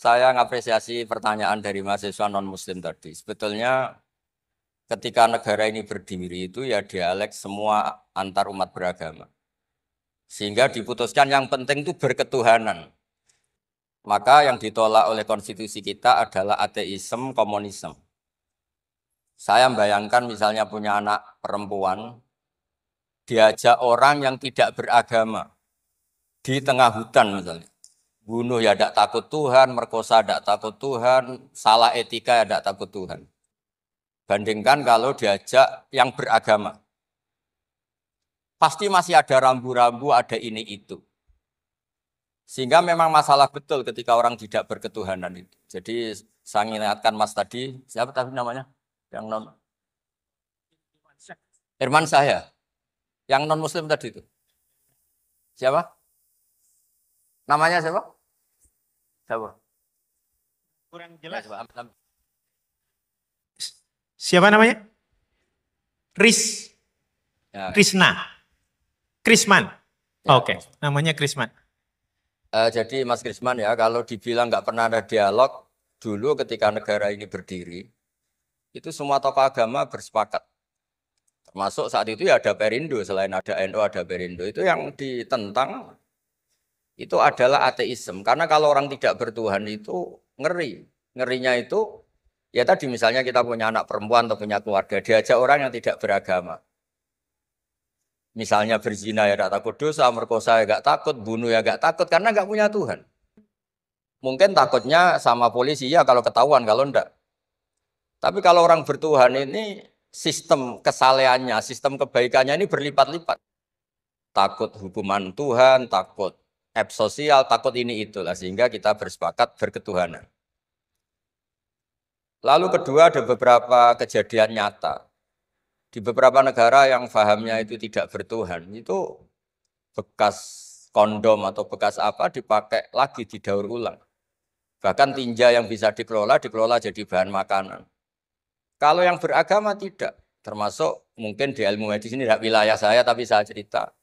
saya ngapresiasi pertanyaan dari mahasiswa non-muslim tadi. Sebetulnya ketika negara ini berdiri itu ya dialek semua antar umat beragama. Sehingga diputuskan yang penting itu berketuhanan. Maka yang ditolak oleh konstitusi kita adalah ateisme, komunisme. Saya membayangkan misalnya punya anak perempuan, diajak orang yang tidak beragama di tengah hutan misalnya. Bunuh ya tidak takut Tuhan, merkosa tidak takut Tuhan, salah etika ya tidak takut Tuhan. Bandingkan kalau diajak yang beragama. Pasti masih ada rambu-rambu, ada ini itu. Sehingga memang masalah betul ketika orang tidak berketuhanan itu. Jadi saya ingatkan Mas tadi, siapa tadi namanya? Yang non Irman saya. Yang non muslim tadi itu. Siapa? Namanya siapa? Siapa? Kurang jelas. Ya, Siapa namanya? Ya. Krisman. Ya. Oke, namanya Krisman. Jadi Mas Krisman ya, kalau dibilang nggak pernah ada dialog, dulu ketika negara ini berdiri, itu semua tokoh agama bersepakat. Termasuk saat itu ya ada Perindo, selain ada NU ada Perindo. Itu yang ditentang itu adalah ateisme. Karena kalau orang tidak bertuhan itu ngeri. Ngerinya itu ya tadi misalnya kita punya anak perempuan atau punya keluarga, diajak orang yang tidak beragama. Misalnya berzina ya tidak takut dosa, merkosa ya tidak takut, bunuh ya tidak takut karena nggak punya Tuhan. Mungkin takutnya sama polisi ya kalau ketahuan, kalau enggak. Tapi kalau orang bertuhan ini sistem kesalehannya, sistem kebaikannya ini berlipat-lipat. Takut hukuman Tuhan, takut sosial, takut ini itulah sehingga kita bersepakat berketuhanan. Lalu kedua ada beberapa kejadian nyata. Di beberapa negara yang fahamnya itu tidak bertuhan, itu bekas kondom atau bekas apa dipakai lagi didaur ulang. Bahkan tinja yang bisa dikelola jadi bahan makanan. Kalau yang beragama tidak, termasuk mungkin di ilmu medis ini tidak wilayah saya tapi saya cerita.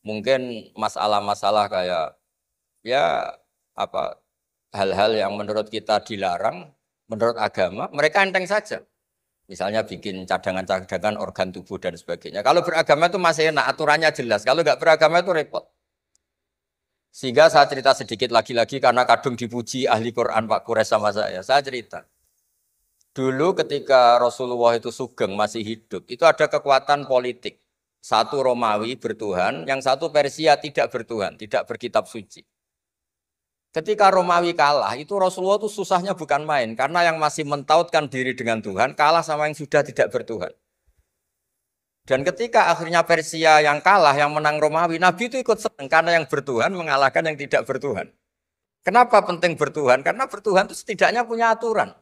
Mungkin masalah-masalah kayak ya apa hal-hal yang menurut kita dilarang, menurut agama mereka enteng saja. Misalnya bikin cadangan-cadangan organ tubuh dan sebagainya. Kalau beragama itu masih enak, aturannya jelas. Kalau nggak beragama itu repot. Sehingga saya cerita sedikit lagi-lagi karena kadung dipuji ahli Quran Pak Kures sama saya. Saya cerita. Dulu ketika Rasulullah itu sugeng masih hidup, itu ada kekuatan politik. Satu Romawi bertuhan, yang satu Persia tidak bertuhan, tidak berkitab suci. Ketika Romawi kalah, itu Rasulullah itu susahnya bukan main. Karena yang masih mentautkan diri dengan Tuhan, kalah sama yang sudah tidak bertuhan. Dan ketika akhirnya Persia yang kalah, yang menang Romawi, Nabi itu ikut senang. Karena yang bertuhan mengalahkan yang tidak bertuhan. Kenapa penting bertuhan? Karena bertuhan itu setidaknya punya aturan.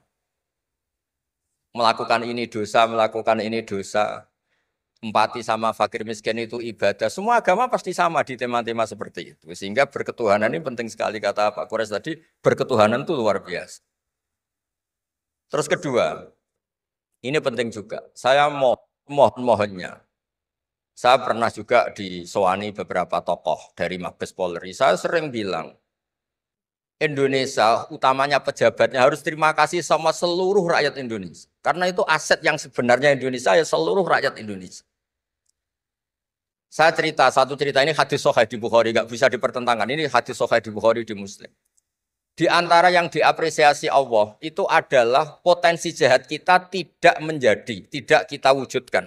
Melakukan ini dosa, melakukan ini dosa. Empati sama fakir miskin itu ibadah. Semua agama pasti sama di tema-tema seperti itu. Sehingga berketuhanan ini penting sekali kata Pak Kores tadi. Berketuhanan itu luar biasa. Terus kedua, ini penting juga. Saya mohonnya. Saya pernah juga disowani beberapa tokoh dari Mabes Polri. Saya sering bilang, Indonesia utamanya pejabatnya harus terima kasih sama seluruh rakyat Indonesia. Karena itu aset yang sebenarnya Indonesia ya seluruh rakyat Indonesia. Saya cerita, satu cerita ini hadis sahih di Bukhari, nggak bisa dipertentangkan. Ini hadis sahih di Bukhari di Muslim. Di antara yang diapresiasi Allah itu adalah potensi jahat kita tidak menjadi, tidak kita wujudkan.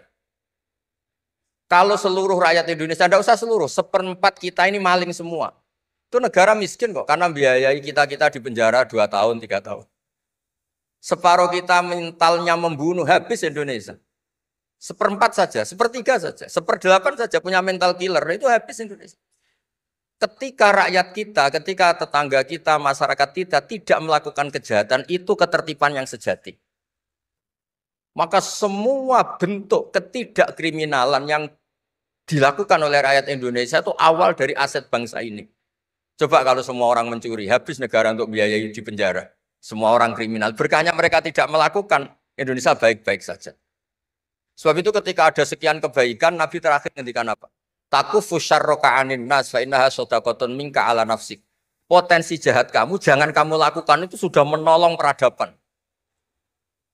Kalau seluruh rakyat Indonesia, tidak usah seluruh, 1/4 kita ini maling semua. Itu negara miskin kok, karena biayai kita di penjara 2 tahun, 3 tahun. Separuh kita mentalnya membunuh, habis Indonesia. 1/4 saja, 1/3 saja, 1/8 saja punya mental killer, itu habis Indonesia. Ketika rakyat kita, ketika tetangga kita, masyarakat kita tidak melakukan kejahatan, itu ketertiban yang sejati. Maka semua bentuk ketidakkriminalan yang dilakukan oleh rakyat Indonesia itu awal dari aset bangsa ini. Coba kalau semua orang mencuri, habis negara untuk biayai di penjara. Semua orang kriminal, berkahnya mereka tidak melakukan, Indonesia baik-baik saja. Sebab itu ketika ada sekian kebaikan, Nabi terakhir ngendikan apa? Takufu syarroka anin nas fa innaha shadaqatun minka ala nafsik. potensi jahat kamu jangan kamu lakukan, itu sudah menolong peradaban.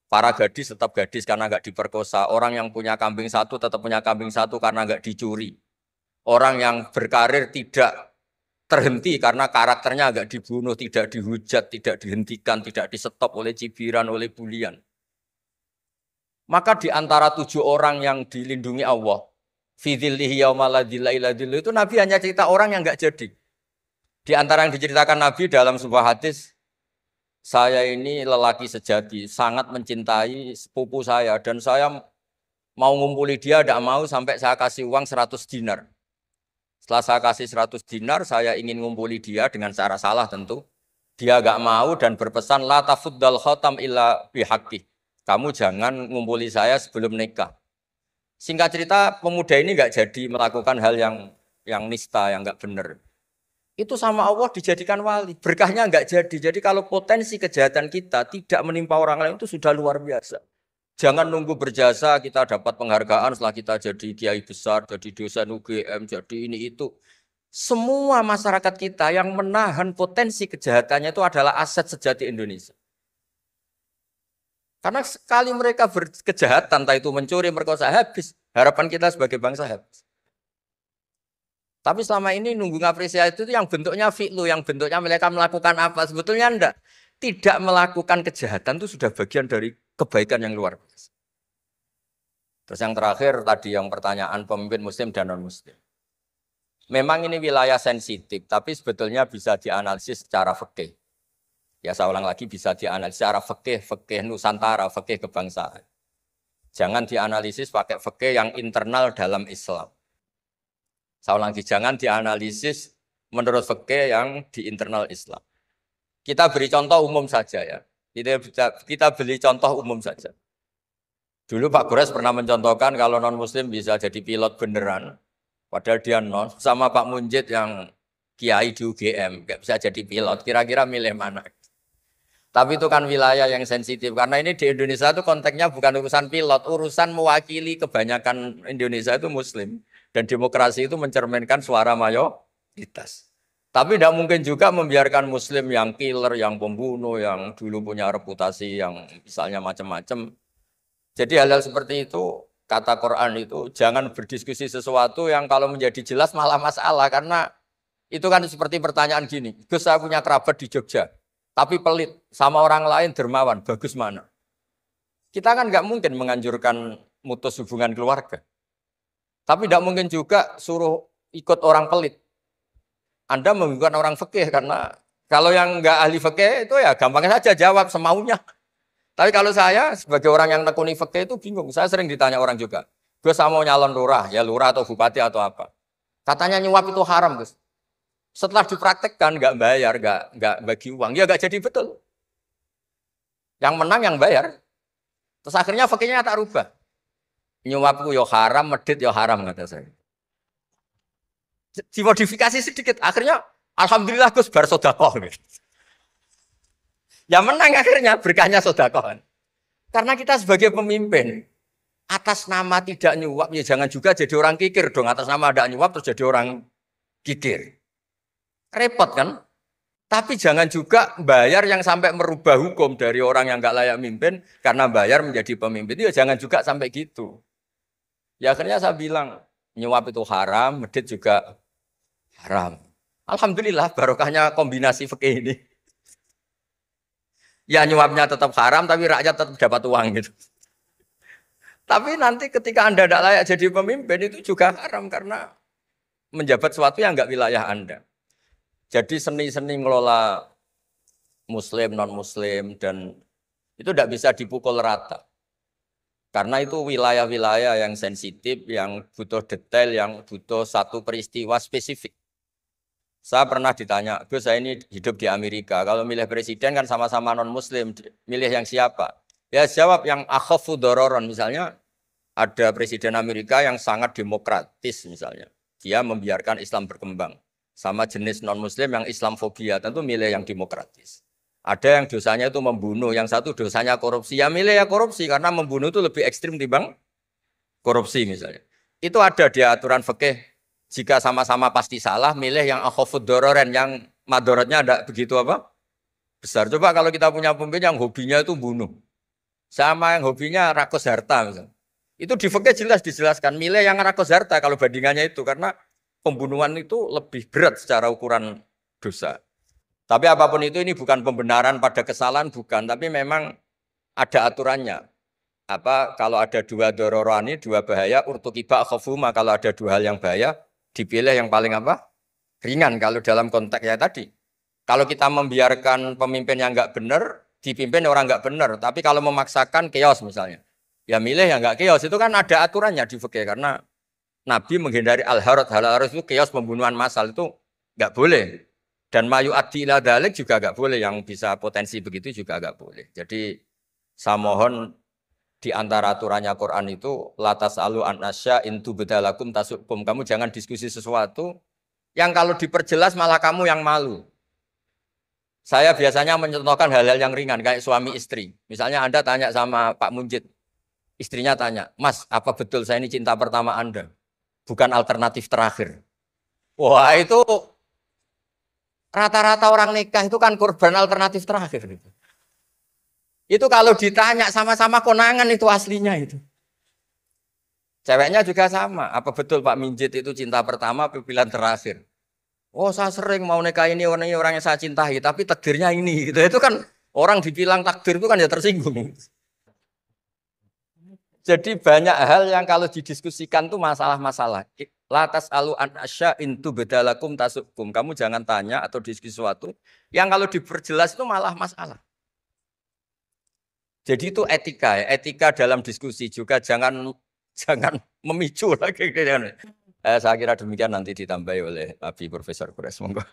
Para gadis tetap gadis karena nggak diperkosa. Orang yang punya kambing satu tetap punya kambing satu karena nggak dicuri. Orang yang berkarir tidak terhenti karena karakternya nggak dibunuh, tidak dihujat, tidak dihentikan, tidak disetop oleh cibiran, oleh bulian. Maka di antara 7 orang yang dilindungi Allah, fidzillihi yauma la dzilla illa dzilluh, itu Nabi hanya cerita orang yang nggak jadi. Di antara yang diceritakan Nabi dalam sebuah hadis, saya ini lelaki sejati, sangat mencintai sepupu saya, dan saya mau ngumpuli dia, tidak mau sampai saya kasih uang 100 dinar. Setelah saya kasih 100 dinar, saya ingin ngumpuli dia dengan cara salah tentu. Dia gak mau dan berpesan, la tafuddal khatam illa bihaqqi. Kamu jangan ngumpuli saya sebelum nikah. Singkat cerita, pemuda ini gak jadi melakukan hal yang nista, yang gak benar. Itu sama Allah dijadikan wali. Berkahnya enggak jadi. Jadi kalau potensi kejahatan kita tidak menimpa orang lain itu sudah luar biasa. Jangan nunggu berjasa kita dapat penghargaan setelah kita jadi kiai besar, jadi dosen UGM, jadi ini itu. Semua masyarakat kita yang menahan potensi kejahatannya itu adalah aset sejati Indonesia. Karena sekali mereka berkejahatan, entah itu mencuri, merkosa, habis. Harapan kita sebagai bangsa habis. Tapi selama ini nunggu ngapresiasi itu yang bentuknya fi'lu, yang bentuknya mereka melakukan apa. Sebetulnya enggak. Tidak melakukan kejahatan itu sudah bagian dari kebaikan yang luar biasa. Terus yang terakhir tadi yang pertanyaan pemimpin muslim dan non-muslim. Memang ini wilayah sensitif, tapi sebetulnya bisa dianalisis secara fikih. Ya saya ulang lagi, bisa dianalisis secara fikih Nusantara, fikih kebangsaan. Jangan dianalisis pakai fikih yang internal dalam Islam. Saya ulang lagi, jangan dianalisis menurut fikih yang di internal Islam. Kita beri contoh umum saja ya. Kita beri contoh umum saja. Dulu Pak Gores pernah mencontohkan kalau non-muslim bisa jadi pilot beneran. Padahal dia non. Sama Pak Munjid yang kiai di UGM. Nggak bisa jadi pilot. Kira-kira milih mana? Tapi itu kan wilayah yang sensitif. Karena ini di Indonesia itu konteksnya bukan urusan pilot. Urusan mewakili kebanyakan Indonesia itu muslim. Dan demokrasi itu mencerminkan suara mayoritas. Tapi tidak mungkin juga membiarkan muslim yang killer, yang pembunuh, yang dulu punya reputasi, yang misalnya macam-macam. Jadi hal-hal seperti itu, kata Quran itu, jangan berdiskusi sesuatu yang kalau menjadi jelas malah masalah. Karena itu kan seperti pertanyaan gini, Gus saya punya kerabat di Jogja, tapi pelit, sama orang lain dermawan, bagus mana? Kita kan nggak mungkin menganjurkan mutus hubungan keluarga. Tapi tidak mungkin juga suruh ikut orang pelit. Anda membingungkan orang fikih karena kalau yang nggak ahli fikih itu ya gampang saja jawab semaunya. Tapi kalau saya sebagai orang yang nekuni fikih itu bingung. Saya sering ditanya orang juga, Gus saya mau nyalon lurah, ya lurah atau bupati atau apa. Katanya nyuap itu haram, Gus. Setelah dipraktekkan nggak bayar, nggak bagi uang, ya nggak jadi betul. Yang menang yang bayar. Terus akhirnya fikihnya tak rubah. Nyuapku yo haram, medit yo haram kata saya. Dimodifikasi sedikit, akhirnya alhamdulillah Gus bar sedekah. Ya menang akhirnya berkahnya sedekah. Karena kita sebagai pemimpin atas nama tidak nyuap ya jangan juga jadi orang kikir dong. Atas nama ada nyuap terus jadi orang kikir. Repot kan? Tapi jangan juga bayar yang sampai merubah hukum dari orang yang nggak layak mimpin karena bayar menjadi pemimpin. Ya jangan juga sampai gitu. Ya akhirnya saya bilang, nyuap itu haram, medit juga haram. Alhamdulillah barokahnya kombinasi fikih ini. Ya nyuapnya tetap haram, tapi rakyat tetap dapat uang gitu. Tapi nanti ketika Anda tidak layak jadi pemimpin itu juga haram karena menjabat sesuatu yang enggak wilayah Anda. Jadi seni-seni ngelola muslim, non-muslim, dan itu tidak bisa dipukul rata. Karena itu wilayah-wilayah yang sensitif, yang butuh detail, yang butuh satu peristiwa spesifik. Saya pernah ditanya, Gus saya ini hidup di Amerika, kalau milih presiden kan sama-sama non-muslim, milih yang siapa? Ya jawab yang akhafu dororon, misalnya ada presiden Amerika yang sangat demokratis misalnya. Dia membiarkan Islam berkembang. Sama jenis non-muslim yang Islamfobia, tentu milih yang demokratis. Ada yang dosanya itu membunuh, yang satu dosanya korupsi. Ya milih ya korupsi, karena membunuh itu lebih ekstrim dibanding korupsi misalnya. Itu ada di aturan fikih. Jika sama-sama pasti salah, milih yang akhafud dororen, yang madorotnya ada begitu apa? Besar. Coba kalau kita punya pemimpin yang hobinya itu bunuh. Sama yang hobinya rakus harta misalnya. Itu di fikih jelas dijelaskan. Milih yang rakus harta kalau bandingannya itu. Karena pembunuhan itu lebih berat secara ukuran dosa. Tapi apapun itu ini bukan pembenaran pada kesalahan, bukan. Tapi memang ada aturannya. Kalau ada dua dororani, dua bahaya, urtukiba khafuma, kalau ada dua hal yang bahaya, dipilih yang paling ringan kalau dalam konteks ya tadi. Kalau kita membiarkan pemimpin yang nggak benar, dipimpin orang nggak benar. Tapi kalau memaksakan chaos misalnya, ya milih yang nggak chaos. Itu kan ada aturannya di fikih karena Nabi menghindari al-harad. Al-harad itu chaos pembunuhan massal itu nggak boleh. Dan mayu adi ila dalik juga nggak boleh. Yang bisa potensi begitu juga nggak boleh. Jadi saya mohon di antara aturannya Quran itu latas alu anasya intu bedalakum tasukum. Kamu jangan diskusi sesuatu yang kalau diperjelas malah kamu yang malu. Saya biasanya mencontohkan hal-hal yang ringan kayak suami istri. Misalnya Anda tanya sama Pak Munjid, istrinya tanya, Mas, apa betul saya ini cinta pertama Anda? Bukan alternatif terakhir. Wah itu rata-rata orang nikah itu kan korban alternatif terakhir. Itu kalau ditanya sama-sama konangan itu aslinya itu. Ceweknya juga sama. Apa betul Pak Munjid itu cinta pertama pilihan terakhir? Oh saya sering mau nikah ini orang yang saya cintai, tapi takdirnya ini. Gitu. Itu kan orang dibilang takdir itu kan ya tersinggung. Jadi banyak hal yang kalau didiskusikan tuh masalah-masalah. Latas alu anasya intu bedalakum tasukum. Kamu jangan tanya atau diskusi sesuatu yang kalau diperjelas itu malah masalah. Jadi itu etika ya. Etika dalam diskusi juga jangan memicu lagi. Saya kira demikian nanti ditambahi oleh Abi Profesor Kures. Monggo.